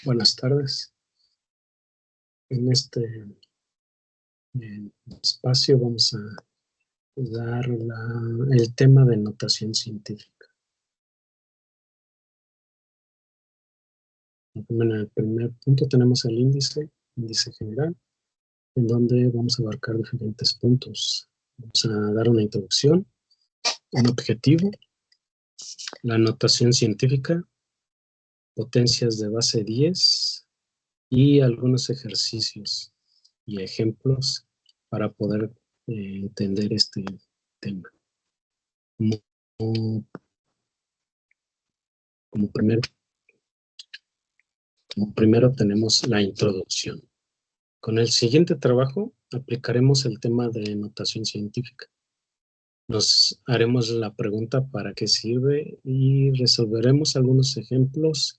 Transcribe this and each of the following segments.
Buenas tardes. En este espacio vamos a dar el tema de notación científica. En el primer punto tenemos el índice general, en donde vamos a abarcar diferentes puntos. Vamos a dar una introducción, un objetivo, la notación científica, potencias de base 10 y algunos ejercicios y ejemplos para poder entender este tema. Como primero tenemos la introducción. Con el siguiente trabajo aplicaremos el tema de notación científica. Nos haremos la pregunta para qué sirve y resolveremos algunos ejemplos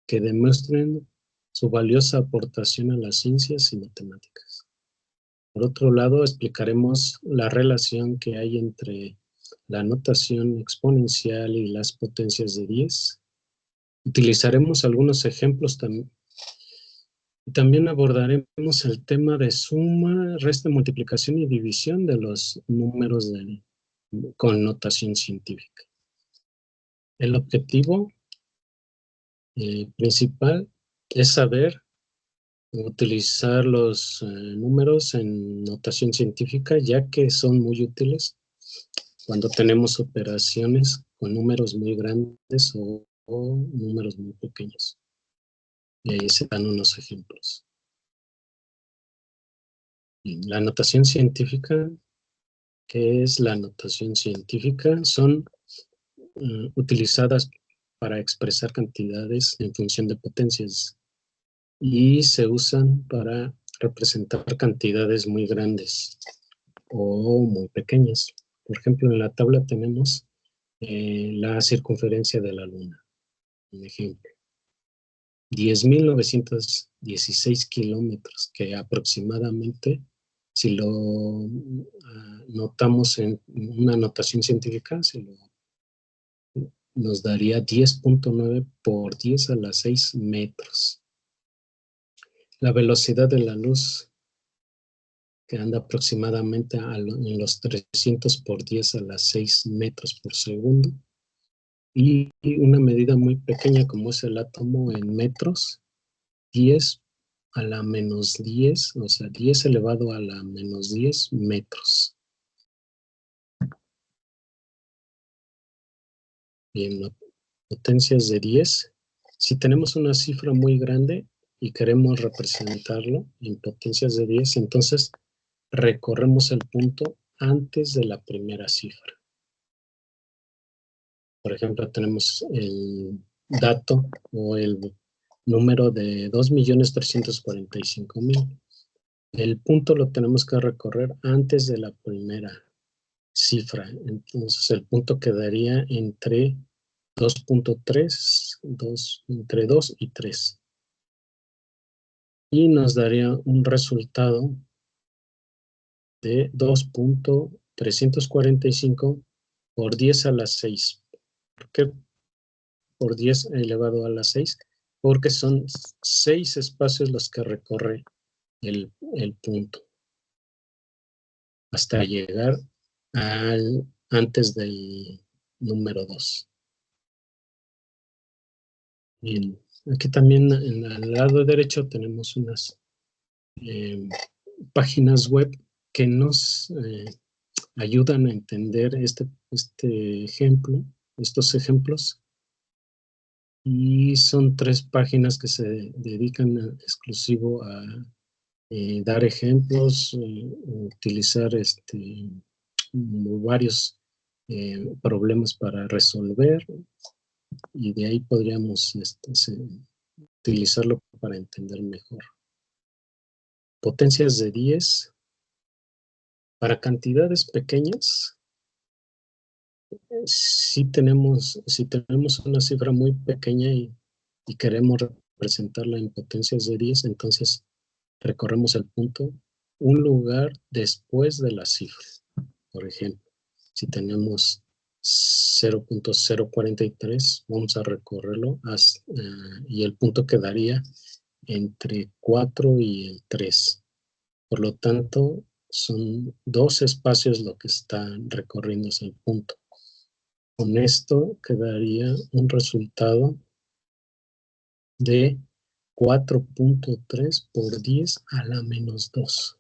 que demuestren su valiosa aportación a las ciencias y matemáticas. Por otro lado, explicaremos la relación que hay entre la notación exponencial y las potencias de 10. Utilizaremos algunos ejemplos también. También abordaremos el tema de suma, resta, multiplicación y división de los números con notación científica. El objetivo principal es saber utilizar los números en notación científica, ya que son muy útiles cuando tenemos operaciones con números muy grandes o números muy pequeños. Y ahí se dan unos ejemplos. La notación científica, ¿qué es la notación científica? Son utilizadas para expresar cantidades en función de potencias y se usan para representar cantidades muy grandes o muy pequeñas. Por ejemplo, en la tabla tenemos la circunferencia de la Luna, un ejemplo. 10.916 kilómetros, que aproximadamente, si lo notamos en una notación científica, nos daría 10.9 por 10 a la 6 metros. La velocidad de la luz, que anda aproximadamente en los 300 por 10 a la 6 metros por segundo. Y una medida muy pequeña como es el átomo en metros, 10 a la menos 10, o sea, 10 elevado a la menos 10 metros. Y en potencias de 10, si tenemos una cifra muy grande y queremos representarlo en potencias de 10, entonces recorremos el punto antes de la primera cifra. Por ejemplo, tenemos el dato o el número de 2.345.000. El punto lo tenemos que recorrer antes de la primera cifra. Entonces, el punto quedaría entre 2.3, entre 2 y 3. Y nos daría un resultado de 2.345 por 10 a la 6. ¿Por qué por 10 elevado a la 6? Porque son 6 espacios los que recorre el punto hasta llegar antes del número 2. Bien, aquí también en el lado derecho tenemos unas páginas web que nos ayudan a entender estos ejemplos. Y son 3 páginas que se dedican exclusivo a dar ejemplos, utilizar varios problemas para resolver, y de ahí podríamos utilizarlo para entender mejor. Potencias de 10 para cantidades pequeñas. Si tenemos una cifra muy pequeña y queremos representarla en potencias de 10, entonces recorremos el punto un lugar después de la cifra. Por ejemplo, si tenemos 0.043, vamos a recorrerlo y el punto quedaría entre 4 y el 3. Por lo tanto, son 2 espacios lo que está recorriéndose el punto. Con esto quedaría un resultado de 4.3 por 10 a la menos 2.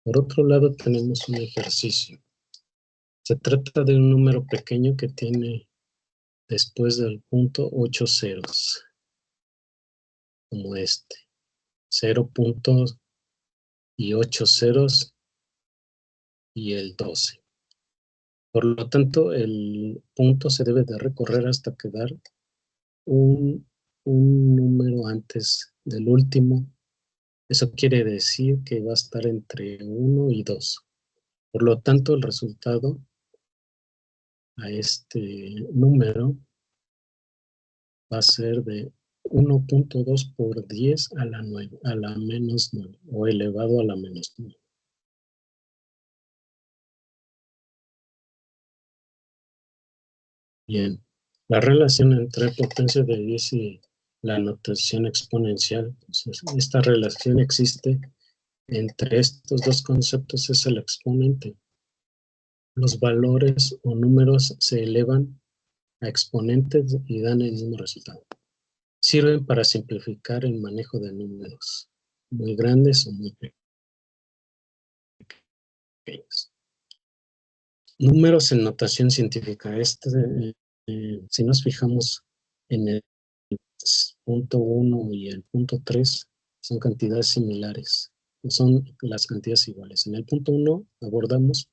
Por otro lado, tenemos un ejercicio. Se trata de un número pequeño que tiene después del punto 8 ceros, como este. 0 puntos y 8 ceros y el 12. Por lo tanto, el punto se debe de recorrer hasta quedar un número antes del último. Eso quiere decir que va a estar entre 1 y 2. Por lo tanto, el resultado a este número va a ser de 1.2 por 10 a la menos 9, o elevado a la menos 9. Bien, la relación entre potencia de 10 y la notación exponencial, pues, esta relación existe entre estos dos conceptos, es el exponente. Los valores o números se elevan a exponentes y dan el mismo resultado. Sirven para simplificar el manejo de números muy grandes o muy pequeños. Números en notación científica. Si nos fijamos en el punto 1 y el punto 3, son cantidades similares, son las cantidades iguales. En el punto 1 abordamos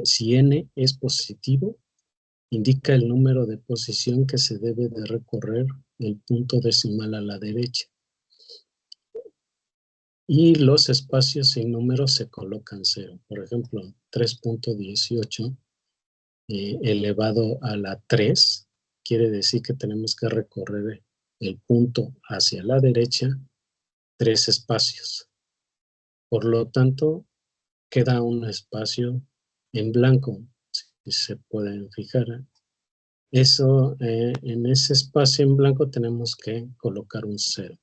si n es positivo, indica el número de posición que se debe de recorrer el punto decimal a la derecha. Y los espacios sin números se colocan 0. Por ejemplo, 3.18 elevado a la 3 quiere decir que tenemos que recorrer el punto hacia la derecha 3 espacios. Por lo tanto, queda un espacio en blanco, si se pueden fijar. Eso, en ese espacio en blanco tenemos que colocar un 0.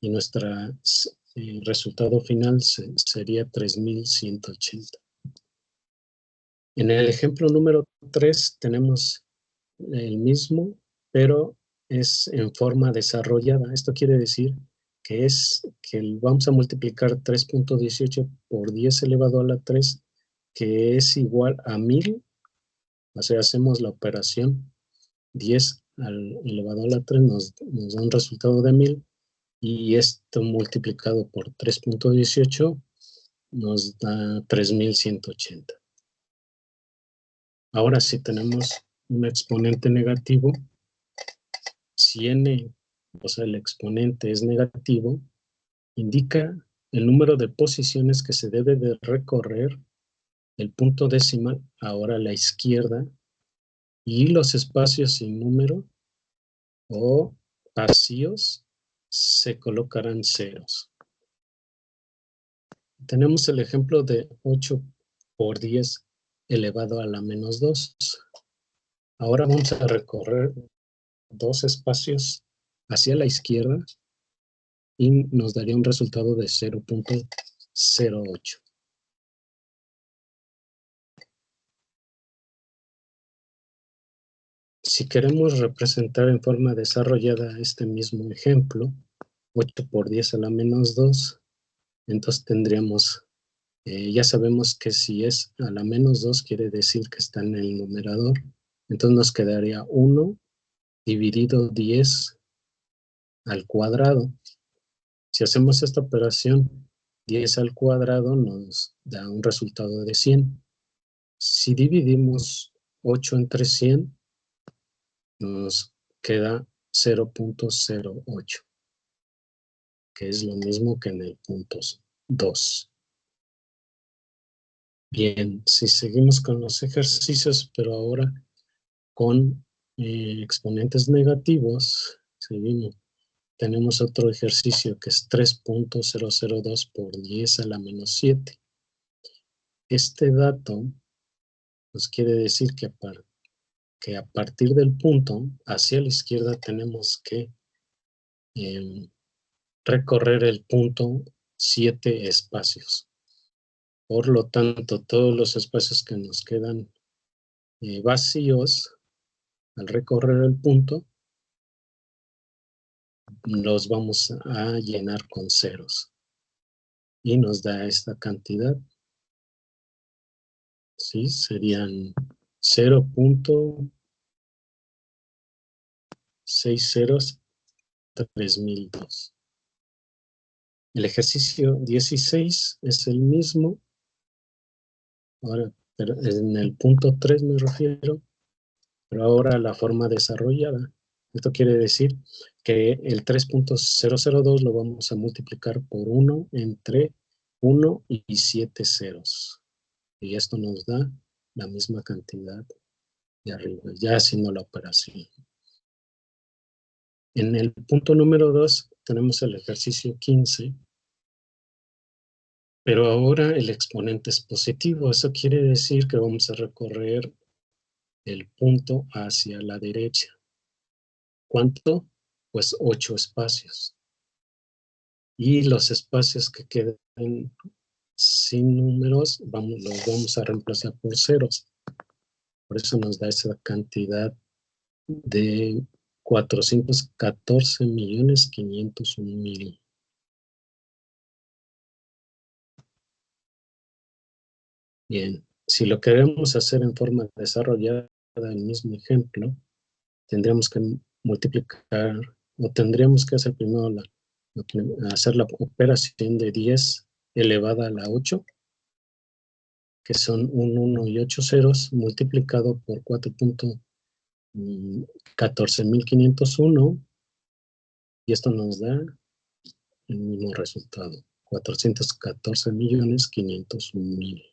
Y nuestro resultado final sería 3180. En el ejemplo número 3 tenemos el mismo, pero es en forma desarrollada. Esto quiere decir que vamos a multiplicar 3.18 por 10 elevado a la 3, que es igual a 1000. O sea, hacemos la operación 10 elevado a la 3 nos da un resultado de 1000, y esto multiplicado por 3.18 nos da 3180. Ahora, si tenemos un exponente negativo, si n, o sea, el exponente es negativo, indica el número de posiciones que se debe de recorrer el punto decimal, ahora a la izquierda, y los espacios sin número o vacíos se colocarán ceros. Tenemos el ejemplo de 8 por 10 elevado a la menos 2. Ahora vamos a recorrer 2 espacios hacia la izquierda y nos daría un resultado de 0.08. Si queremos representar en forma desarrollada este mismo ejemplo, 8 por 10 a la menos 2, entonces tendríamos, ya sabemos que si es a la menos 2 quiere decir que está en el numerador, entonces nos quedaría 1 dividido 10 al cuadrado. Si hacemos esta operación, 10 al cuadrado nos da un resultado de 100. Si dividimos 8 entre 100, nos queda 0.08, que es lo mismo que en el punto 2. Bien, si seguimos con los ejercicios, pero ahora con exponentes negativos, seguimos. Tenemos otro ejercicio que es 3.002 por 10 a la menos 7. este dato nos quiere decir que a partir del punto hacia la izquierda tenemos que recorrer el punto 7 espacios. Por lo tanto, todos los espacios que nos quedan vacíos al recorrer el punto, los vamos a llenar con ceros. Y nos da esta cantidad. ¿Sí? Serían 0.603002. El ejercicio 16 es el mismo. Ahora, pero en el punto 3 me refiero, pero ahora la forma desarrollada. Esto quiere decir que el 3.002 lo vamos a multiplicar por 1 entre 1 y 7 ceros. Y esto nos da la misma cantidad de arriba, ya haciendo la operación. En el punto número 2 tenemos el ejercicio 15, pero ahora el exponente es positivo. Eso quiere decir que vamos a recorrer el punto hacia la derecha. ¿Cuánto? Pues 8 espacios. Y los espacios que queden sin números los vamos a reemplazar por ceros. Por eso nos da esa cantidad de 414.501.000. Bien, si lo queremos hacer en forma desarrollada, el mismo ejemplo, tendríamos que multiplicar, o tendríamos que hacer primero hacer la operación de 10 elevada a la 8, que son un 1 y 8 ceros, multiplicado por 4.14.501, y esto nos da el mismo resultado, 414.501.000.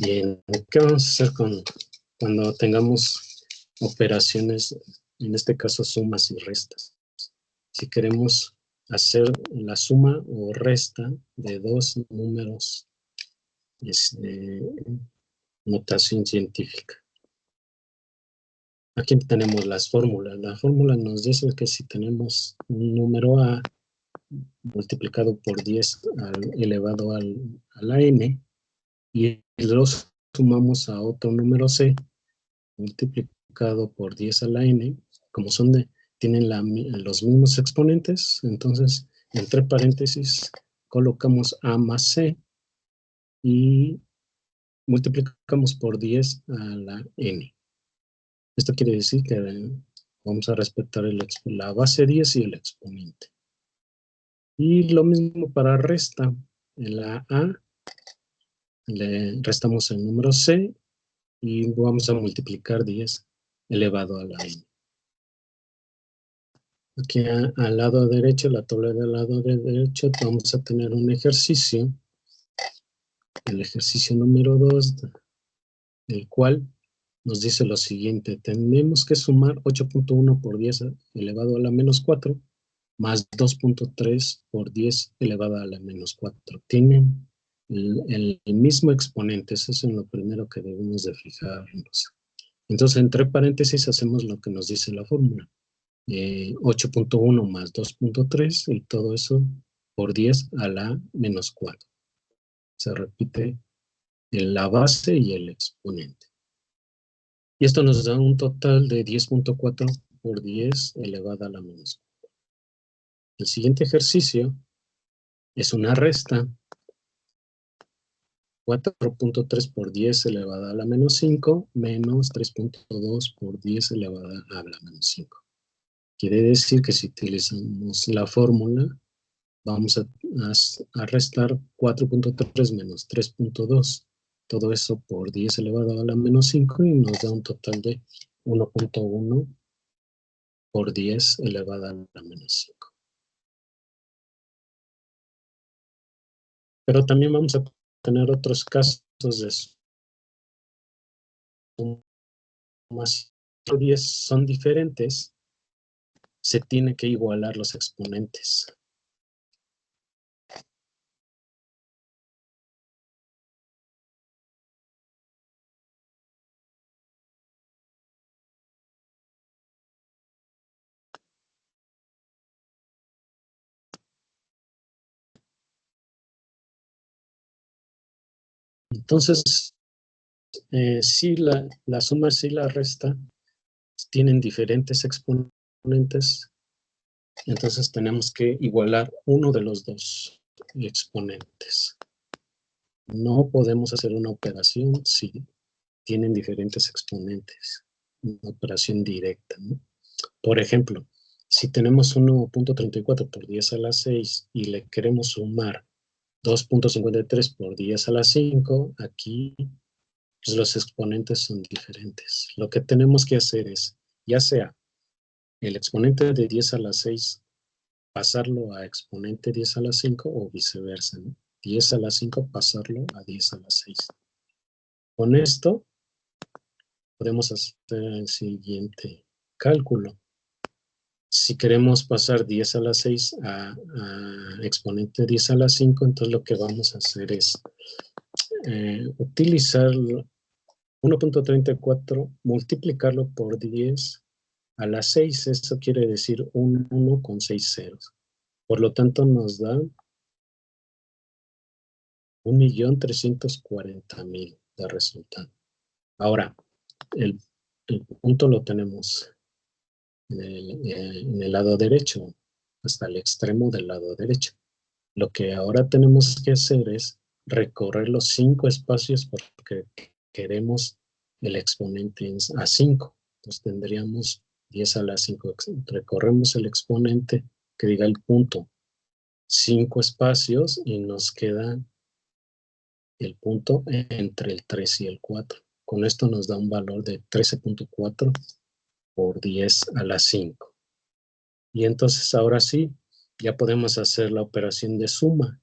Bien, ¿qué vamos a hacer cuando tengamos operaciones, en este caso sumas y restas? Si queremos hacer la suma o resta de dos números, notación científica. Aquí tenemos las fórmulas. La fórmula nos dice que si tenemos un número A multiplicado por 10 elevado a la n, y lo sumamos a otro número C multiplicado por 10 a la n, como tienen los mismos exponentes, entonces entre paréntesis colocamos A más C y multiplicamos por 10 a la n. Esto quiere decir que vamos a respetar la base 10 y el exponente. Y lo mismo para resta. En la A le restamos el número C y vamos a multiplicar 10 elevado a la n. Aquí al lado derecho, la tabla del lado derecho, vamos a tener un ejercicio, el ejercicio número 2, el cual nos dice lo siguiente: tenemos que sumar 8.1 por 10 elevado a la menos 4, más 2.3 por 10 elevado a la menos 4. Tienen el mismo exponente, eso es lo primero que debemos de fijarnos. Entonces, entre paréntesis, hacemos lo que nos dice la fórmula. 8.1 más 2.3 y todo eso por 10 a la menos 4. Se repite en la base y el exponente. Y esto nos da un total de 10.4 por 10 elevado a la menos 4. El siguiente ejercicio es una resta. 4.3 por 10 elevado a la menos 5 menos 3.2 por 10 elevado a la menos 5. Quiere decir que si utilizamos la fórmula, vamos a restar 4.3 menos 3.2. Todo eso por 10 elevado a la menos 5 y nos da un total de 1.1 por 10 elevado a la menos 5. Pero también vamos a tener otros casos de sumas. 10 son diferentes, se tiene que igualar los exponentes. Entonces, si la suma y la resta tienen diferentes exponentes, entonces tenemos que igualar uno de los dos exponentes. No podemos hacer una operación si tienen diferentes exponentes, una operación directa, ¿no? Por ejemplo, si tenemos 1.34 por 10 a la 6 y le queremos sumar 2.53 por 10 a la 5, aquí pues, los exponentes son diferentes. Lo que tenemos que hacer es, ya sea el exponente de 10 a la 6, pasarlo a exponente 10 a la 5 o viceversa, ¿no? 10 a la 5, pasarlo a 10 a la 6. Con esto podemos hacer el siguiente cálculo. Si queremos pasar 10 a la 6 a exponente 10 a la 5, entonces lo que vamos a hacer es utilizar 1.34, multiplicarlo por 10 a la 6. Eso quiere decir un 1 con 6 ceros. Por lo tanto, nos da 1.340.000 de resultado. Ahora, el punto lo tenemos en el lado derecho, hasta el extremo del lado derecho. Lo que ahora tenemos que hacer es recorrer los 5 espacios porque queremos el exponente a 5. Entonces tendríamos 10 a la 5. Recorremos el exponente que diga el punto 5 espacios y nos queda el punto entre el 3 y el 4. Con esto nos da un valor de 13.4 por 10 a la 5. Y entonces ahora sí, ya podemos hacer la operación de suma.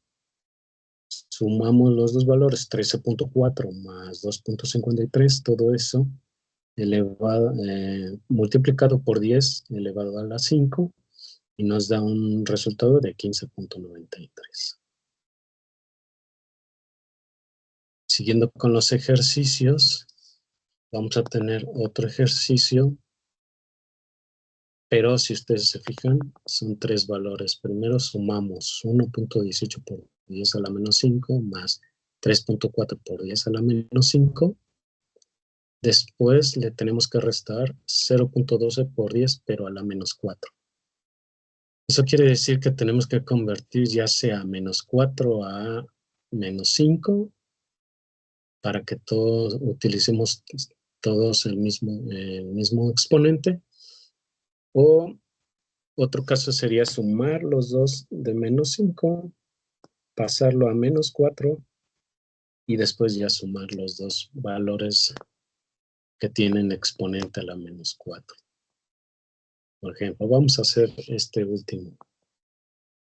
Sumamos los dos valores, 13.4 más 2.53, todo eso elevado, multiplicado por 10 elevado a la 5, y nos da un resultado de 15.93. Siguiendo con los ejercicios, vamos a tener otro ejercicio, pero si ustedes se fijan, son 3 valores. Primero sumamos 1.18 por 10 a la menos 5 más 3.4 por 10 a la menos 5. Después le tenemos que restar 0.12 por 10, pero a la menos 4. Eso quiere decir que tenemos que convertir ya sea menos 4 a menos 5 para que todos utilicemos todos el mismo exponente. O otro caso sería sumar los dos de menos 5, pasarlo a menos 4 y después ya sumar los dos valores que tienen exponente a la menos 4. Por ejemplo, vamos a hacer este último.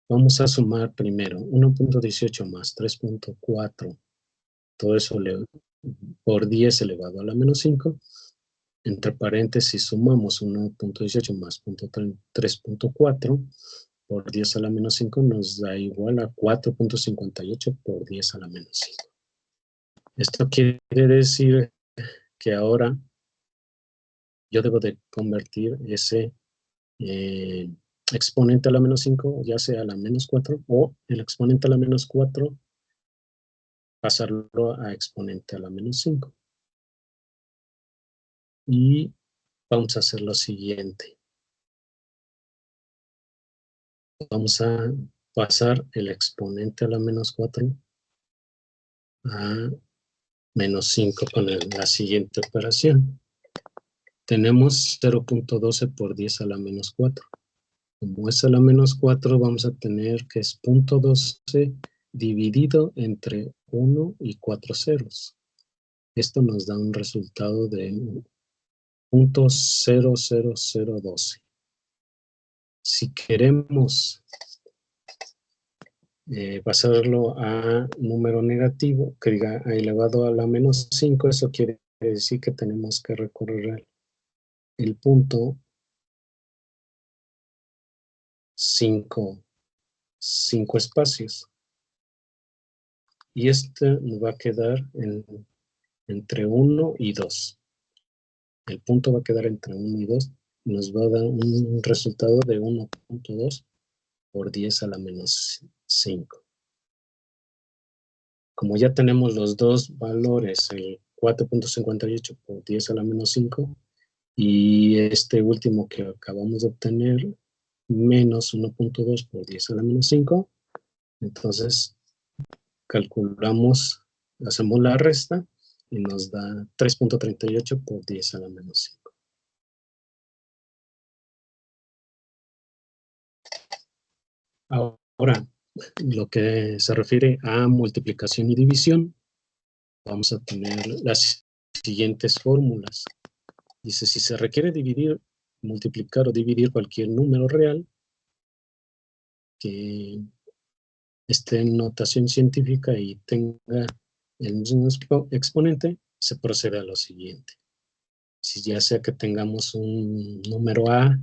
Vamos a sumar primero 1.18 más 3.4, todo eso por 10 elevado a la menos 5. Entre paréntesis sumamos 1.18 más 3.4 por 10 a la menos 5 nos da igual a 4.58 por 10 a la menos 5. Esto quiere decir que ahora yo debo de convertir ese exponente a la menos 5, ya sea a la menos 4, o el exponente a la menos 4, pasarlo a exponente a la menos 5. Y vamos a hacer lo siguiente. Vamos a pasar el exponente a la menos 4 a menos 5 con la siguiente operación. Tenemos 0.12 por 10 a la menos 4. Como es a la menos 4, vamos a tener que es 0.12 dividido entre 1 y 4 ceros. Esto nos da un resultado de 0.00012. Si queremos pasarlo a número negativo, que diga elevado a la menos 5, eso quiere decir que tenemos que recorrer el punto 5 espacios. Y este nos va a quedar entre 1 y 2. El punto va a quedar entre 1 y 2. Nos va a dar un resultado de 1.2 por 10 a la menos 5. como ya tenemos los dos valores, el 4.58 por 10 a la menos 5, y este último que acabamos de obtener, menos 1.2 por 10 a la menos 5, entonces calculamos, hacemos la resta y nos da 3.38 por 10 a la menos 5. Ahora, lo que se refiere a multiplicación y división, vamos a tener las siguientes fórmulas. Dice, si se requiere dividir, multiplicar o dividir cualquier número real que esté en notación científica y tenga el mismo exponente, se procede a lo siguiente. Si ya sea que tengamos un número A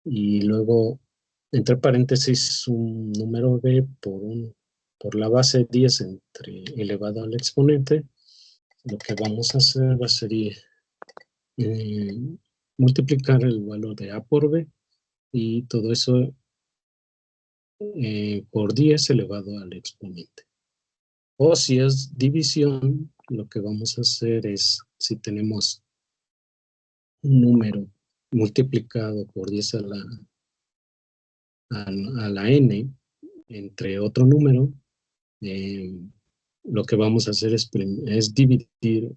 y luego, entre paréntesis, un número B por la base 10 elevado al exponente, lo que vamos a hacer va a ser multiplicar el valor de A por B y todo eso por 10 elevado al exponente. O si es división, lo que vamos a hacer es, si tenemos un número multiplicado por 10 a la n entre otro número, lo que vamos a hacer es dividir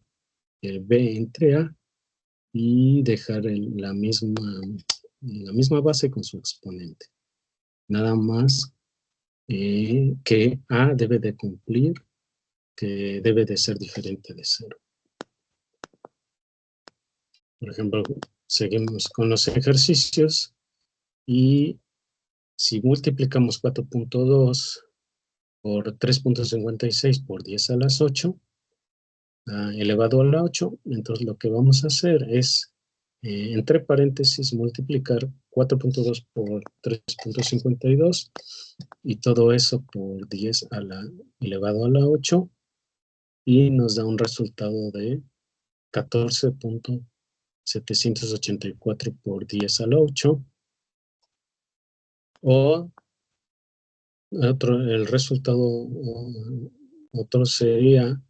b entre a y dejar la misma base con su exponente. Nada más que a debe de cumplir, que debe de ser diferente de 0. Por ejemplo, seguimos con los ejercicios y si multiplicamos 4.2 por 3.56 por 10 a las 8, elevado a la 8, entonces lo que vamos a hacer es, entre paréntesis, multiplicar 4.2 por 3.52 y todo eso por 10 elevado a la 8 y nos da un resultado de 14.784 por 10 a la 8, o el resultado otro sería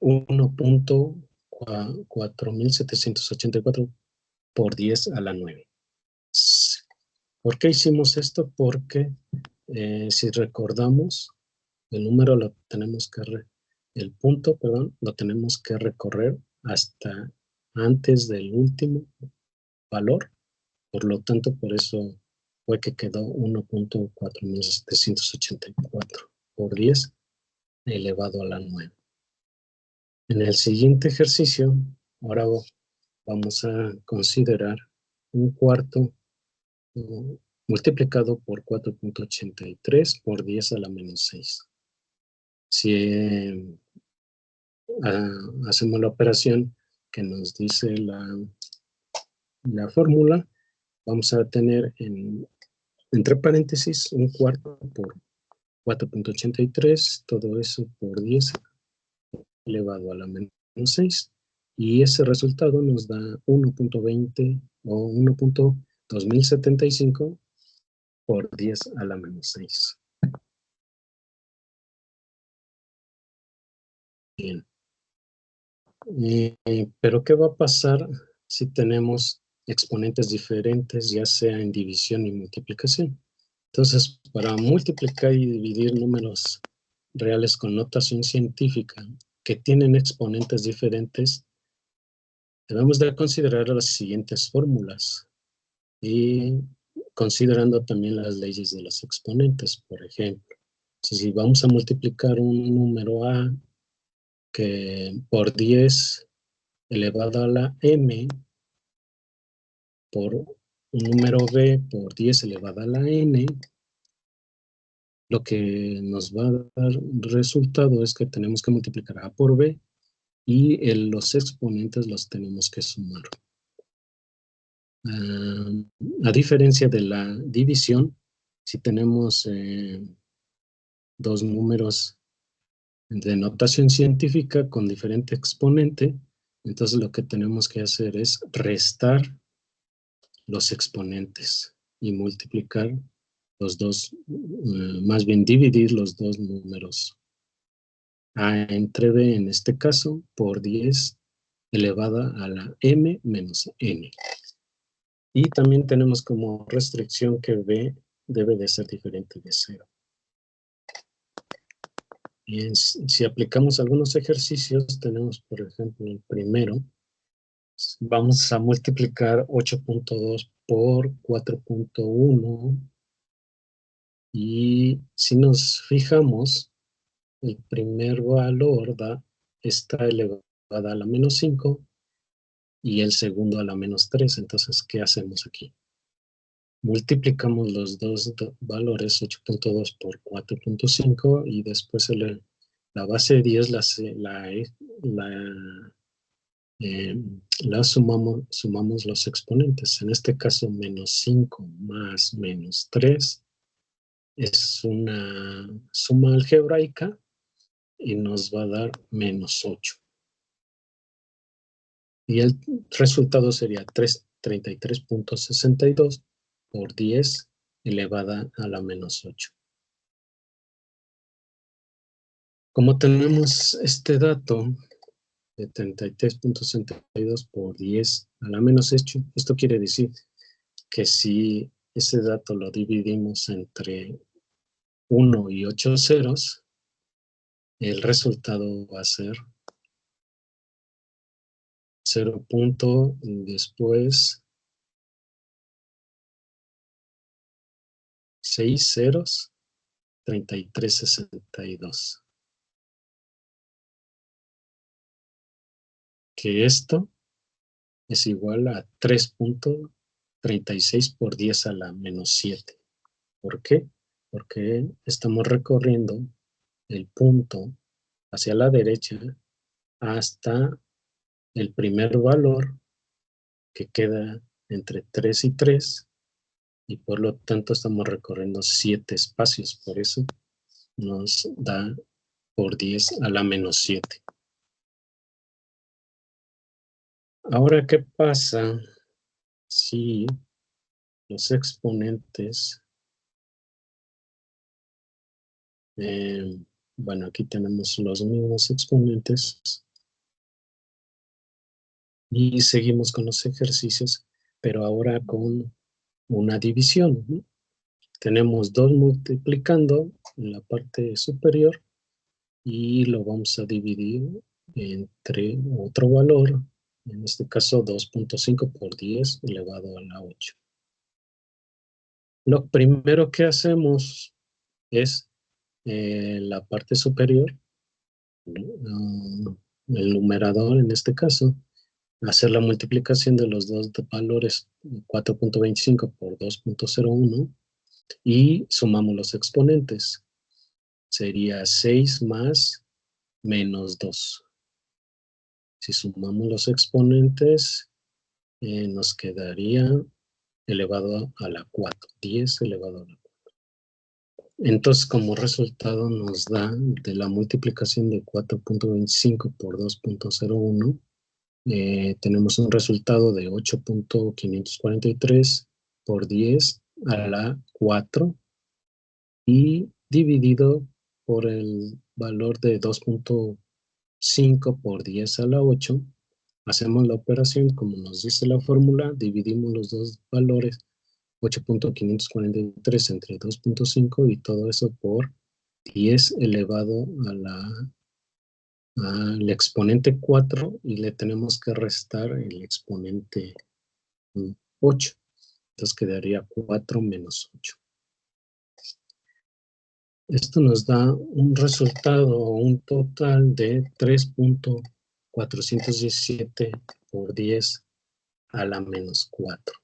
1.4784 por 10 a la 9. ¿Por qué hicimos esto? Porque si recordamos, el número lo tenemos que el punto, perdón, lo tenemos que recorrer hasta antes del último valor. Por lo tanto, por eso fue que quedó 1.4784 por 10 elevado a la 9. En el siguiente ejercicio, ahora vamos a considerar un cuarto multiplicado por 4.83 por 10 a la menos 6. Si hacemos la operación que nos dice la fórmula, vamos a tener entre paréntesis un cuarto por 4.83, todo eso por 10 elevado a la menos 6, y ese resultado nos da 1.20 o 1.2075 por 10 a la menos 6. Bien. Pero ¿qué va a pasar si tenemos exponentes diferentes, ya sea en división y multiplicación? Entonces, para multiplicar y dividir números reales con notación científica que tienen exponentes diferentes, debemos de considerar las siguientes fórmulas y considerando también las leyes de los exponentes. Por ejemplo, si vamos a multiplicar un número a que por 10 elevado a la m por un número b por 10 elevado a la n, lo que nos va a dar resultado es que tenemos que multiplicar a por b y los exponentes los tenemos que sumar. A diferencia de la división, si tenemos dos números de notación científica con diferente exponente, entonces lo que tenemos que hacer es restar los exponentes y multiplicar los dos, más bien dividir los dos números A entre B en este caso por 10 elevada a la m menos n. Y también tenemos como restricción que B debe de ser diferente de 0. Bien, si aplicamos algunos ejercicios, tenemos por ejemplo el primero, vamos a multiplicar 8.2 por 4.1 y si nos fijamos, el primer valor está elevada a la menos 5 y el segundo a la menos 3. Entonces, ¿qué hacemos aquí? Multiplicamos los dos valores, 8.2 por 4.5, y después la base de 10 la sumamos los exponentes. En este caso, menos 5 más menos 3 es una suma algebraica y nos va a dar menos 8. Y el resultado sería 33.62 por 10 elevada a la menos 8. Como tenemos este dato de 33.62 por 10 a la menos 8, esto quiere decir que si ese dato lo dividimos entre 1 y 8 ceros, el resultado va a ser 0. Y después 6 ceros, 33.62. Que esto es igual a 3.36 por 10 a la menos 7. ¿Por qué? Porque estamos recorriendo el punto hacia la derecha hasta el primer valor que queda entre 3 y 3, y por lo tanto estamos recorriendo 7 espacios. Por eso nos da por 10 a la menos 7. Ahora, ¿qué pasa si los exponentes, bueno, aquí tenemos los mismos exponentes y seguimos con los ejercicios, pero ahora con una división, ¿no? Tenemos 2 multiplicando en la parte superior y lo vamos a dividir entre otro valor, en este caso 2.5 por 10 elevado a la 8. Lo primero que hacemos es la parte superior, el numerador en este caso, hacer la multiplicación de los dos valores, 4.25 por 2.01, y sumamos los exponentes. Sería 6 más menos 2. Si sumamos los exponentes, nos quedaría elevado a la 4, 10 elevado a la 4. Entonces, como resultado nos da de la multiplicación de 4.25 por 2.01, tenemos un resultado de 8.543 por 10 a la 4 y dividido por el valor de 2.5 por 10 a la 8, hacemos la operación como nos dice la fórmula, dividimos los dos valores, 8.543 entre 2.5 y todo eso por 10 elevado al exponente 4, y le tenemos que restar el exponente 8. Entonces quedaría 4 menos 8. Esto nos da un resultado o un total de 3.417 por 10 a la menos 4.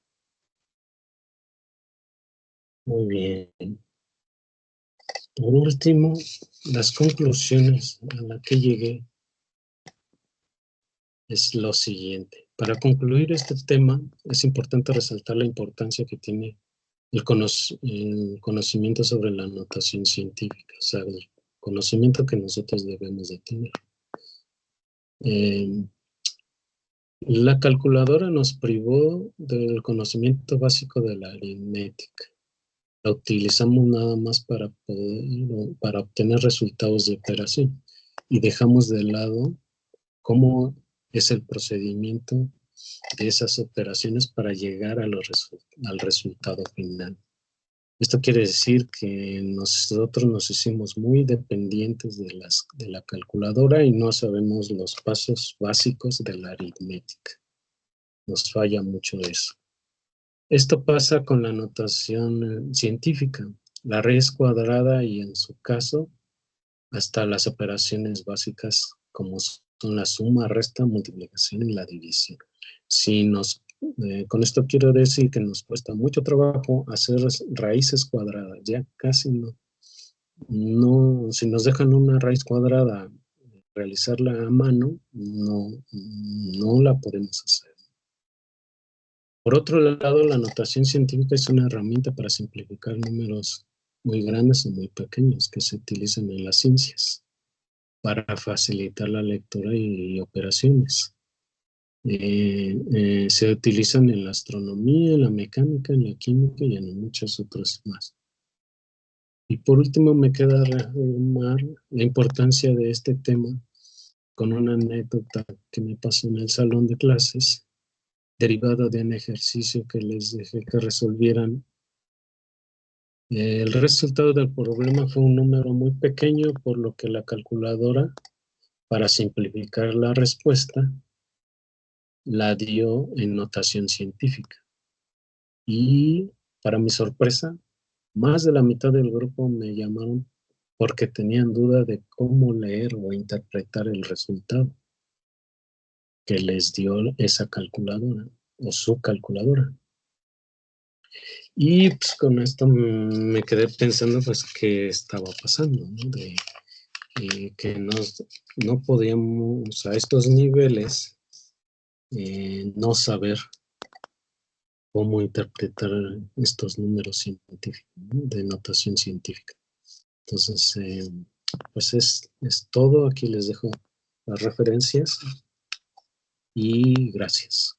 Muy bien. Por último, las conclusiones a las que llegué es lo siguiente. Para concluir este tema, es importante resaltar la importancia que tiene el conocimiento sobre la notación científica, o sea, el conocimiento que nosotros debemos de tener. La calculadora nos privó del conocimiento básico de la aritmética. La utilizamos nada más para obtener resultados de operación. y dejamos de lado cómo es el procedimiento de esas operaciones para llegar al resultado final. Esto quiere decir que nosotros nos hicimos muy dependientes de la calculadora y no sabemos los pasos básicos de la aritmética. Nos falla mucho eso. Esto pasa con la notación científica, la raíz cuadrada y en su caso hasta las operaciones básicas como son la suma, resta, multiplicación y la división. Con esto quiero decir que nos cuesta mucho trabajo hacer raíces cuadradas, ya casi no, si nos dejan una raíz cuadrada, realizarla a mano, no la podemos hacer. Por otro lado, la notación científica es una herramienta para simplificar números muy grandes o muy pequeños que se utilizan en las ciencias para facilitar la lectura y operaciones. Se utilizan en la astronomía, en la mecánica, en la química y en muchas otras más. Y por último me queda reafirmar la importancia de este tema con una anécdota que me pasó en el salón de clases, derivada de un ejercicio que les dejé que resolvieran. El resultado del problema fue un número muy pequeño, por lo que la calculadora, para simplificar la respuesta, la dio en notación científica. Y para mi sorpresa, más de la mitad del grupo me llamaron porque tenían duda de cómo leer o interpretar el resultado que les dio esa calculadora o su calculadora. Y pues con esto me quedé pensando pues qué estaba pasando, ¿no? Que no podíamos a estos niveles no saber cómo interpretar estos números científicos, ¿no? De notación científica. Entonces, pues es todo. Aquí les dejo las referencias y gracias.